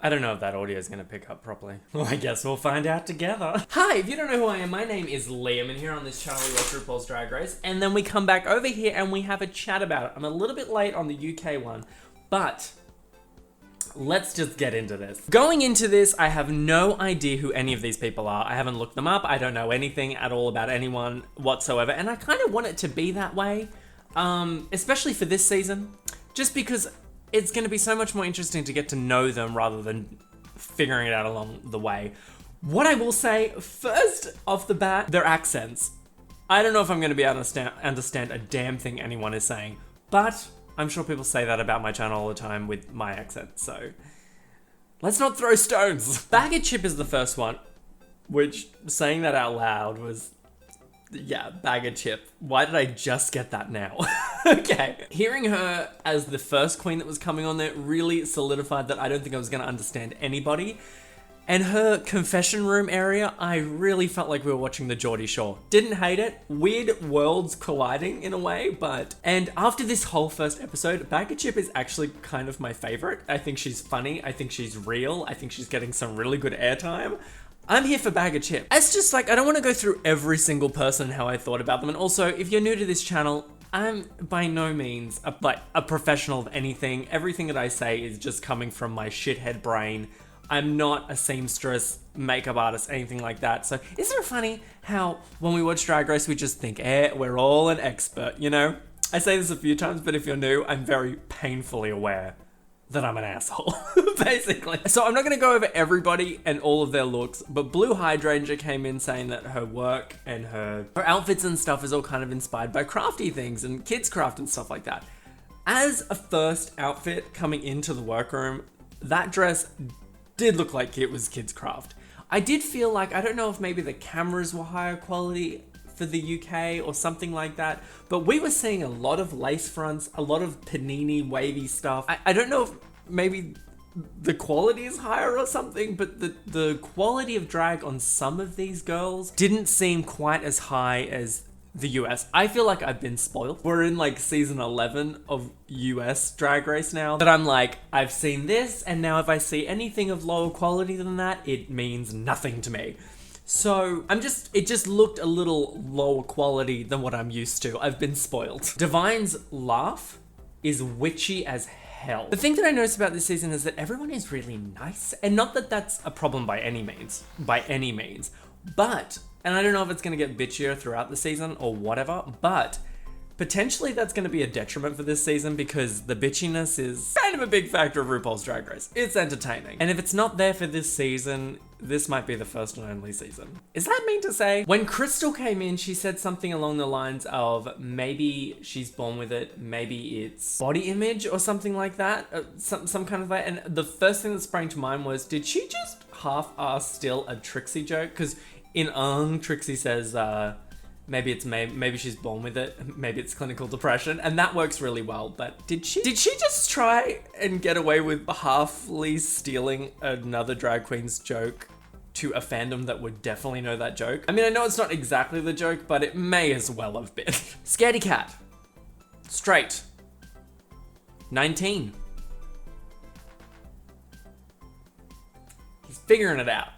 I don't know if that audio is going to pick up properly. Well, I guess we'll find out together. Hi, if you don't know who I am, my name is Liam, and here on this channel we watch RuPaul's Drag Race, and then we come back over here and we have a chat about it. I'm a little bit late on the UK one, but let's just get into this. Going into this, I have no idea who any of these people are. I haven't looked them up. I don't know anything at all about anyone whatsoever, and I kind of want it to be that way, especially for this season, just because it's going to be so much more interesting to get to know them rather than figuring it out along the way. What I will say, first off the bat, their accents. I don't know if I'm going to be able to understand a damn thing anyone is saying, but I'm sure people say that about my channel all the time with my accent, so let's not throw stones. Baga Chipz is the first one, which saying that out loud was, yeah, Baga Chipz. Why did I just get that now? Okay. Hearing her as the first queen that was coming on there really solidified that I don't think I was going to understand anybody. And her confession room area, I really felt like we were watching the Geordie Shore. Didn't hate it. Weird worlds colliding in a way, but... And after this whole first episode, Baga Chipz is actually kind of my favorite. I think she's funny. I think she's real. I think she's getting some really good airtime. I'm here for Baga Chipz. It's just like, I don't want to go through every single person and how I thought about them. And also, if you're new to this channel, I'm by no means a professional of anything. Everything that I say is just coming from my shithead brain. I'm not a seamstress, makeup artist, anything like that. So isn't it funny how when we watch Drag Race, we just think, we're all an expert, you know? I say this a few times, but if you're new, I'm very painfully aware that I'm an asshole, basically. So I'm not gonna go over everybody and all of their looks, but Blue Hydrangea came in saying that her work and her outfits and stuff is all kind of inspired by crafty things and kids craft and stuff like that. As a first outfit coming into the workroom, that dress did look like it was kids craft. I did feel like, I don't know if maybe the cameras were higher quality for the UK or something like that, but we were seeing a lot of lace fronts, a lot of panini wavy stuff. I don't know if maybe the quality is higher or something, but the quality of drag on some of these girls didn't seem quite as high as the US. I feel like I've been spoiled. We're in like season 11 of US Drag Race now, that I'm like, I've seen this, and now if I see anything of lower quality than that, it means nothing to me. So it just looked a little lower quality than what I'm used to. I've been spoiled. Divine's laugh is witchy as hell. The thing that I noticed about this season is that everyone is really nice, and not that that's a problem by any means, but, and I don't know if it's gonna get bitchier throughout the season or whatever, but potentially that's gonna be a detriment for this season because the bitchiness is kind of a big factor of RuPaul's Drag Race. It's entertaining. And if it's not there for this season, this might be the first and only season. Is that mean to say? When Crystal came in, she said something along the lines of maybe she's born with it, maybe it's body image or something like that, some kind of that. And the first thing that sprang to mind was, did she just half-ass steal a Trixie joke? Because in Trixie says, maybe she's born with it, maybe it's clinical depression, and that works really well. But did she just try and get away with halfly stealing another drag queen's joke to a fandom that would definitely know that joke? I mean, I know it's not exactly the joke, but it may as well have been. Scaredy Cat, straight, 19. He's figuring it out.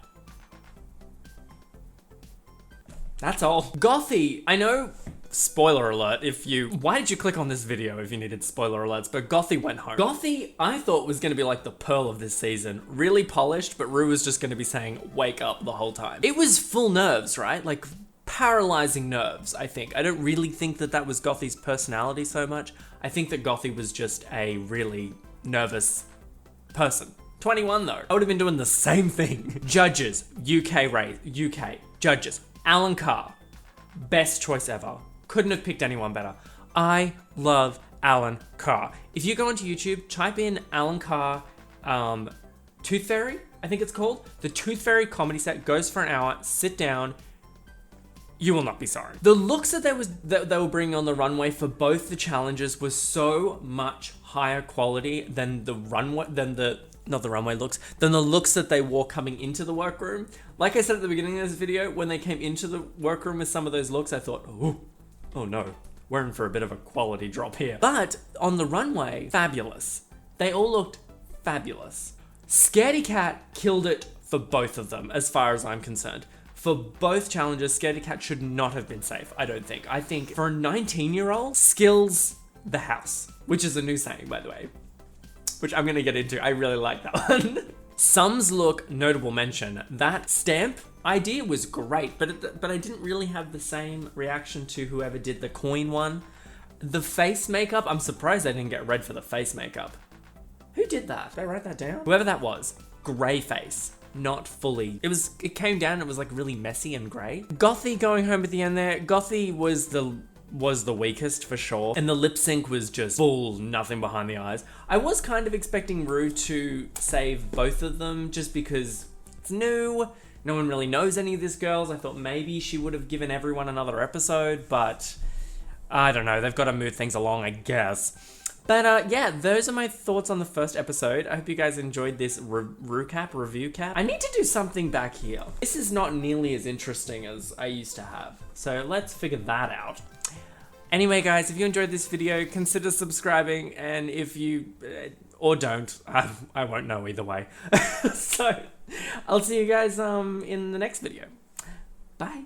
That's all. Gothy, I know, spoiler alert, why did you click on this video if you needed spoiler alerts, but Gothy went home. Gothy, I thought was gonna be like the pearl of this season, really polished, but Ru was just gonna be saying, wake up the whole time. It was full nerves, right? Like paralyzing nerves, I think. I don't really think that was Gothy's personality so much. I think that Gothy was just a really nervous person. 21 though. I would have been doing the same thing. Judges, UK judges. Alan Carr, best choice ever. Couldn't have picked anyone better. I love Alan Carr. If you go onto YouTube, type in Alan Carr, Tooth Fairy, I think it's called. The Tooth Fairy comedy set goes for an hour, sit down, you will not be sorry. The looks that they were bringing on the runway for both the challenges was so much higher quality than the looks that they wore coming into the workroom. Like I said at the beginning of this video, when they came into the workroom with some of those looks, I thought, oh no, we're in for a bit of a quality drop here. But on the runway, fabulous. They all looked fabulous. Scaredy Cat killed it for both of them, as far as I'm concerned. For both challenges, Scaredy Cat should not have been safe, I don't think. I think for a 19-year-old, skills the house, which is a new saying, by the way, which I'm gonna get into. I really like that one. Sum's look, notable mention. That stamp idea was great, but I didn't really have the same reaction to whoever did the coin one. The face makeup, I'm surprised they didn't get red for the face makeup. Who did that? Did I write that down? Whoever that was, gray face. Not fully. It came down, it was like really messy and grey. Gothy going home at the end there. Gothy was the weakest for sure. And the lip sync was just full, nothing behind the eyes. I was kind of expecting Ru to save both of them just because it's new. No one really knows any of these girls. I thought maybe she would have given everyone another episode, but I don't know. They've got to move things along, I guess. But yeah, those are my thoughts on the first episode. I hope you guys enjoyed this review cap. I need to do something back here. This is not nearly as interesting as I used to have. So let's figure that out. Anyway, guys, if you enjoyed this video, consider subscribing. And if you, or don't, I won't know either way. So I'll see you guys in the next video. Bye.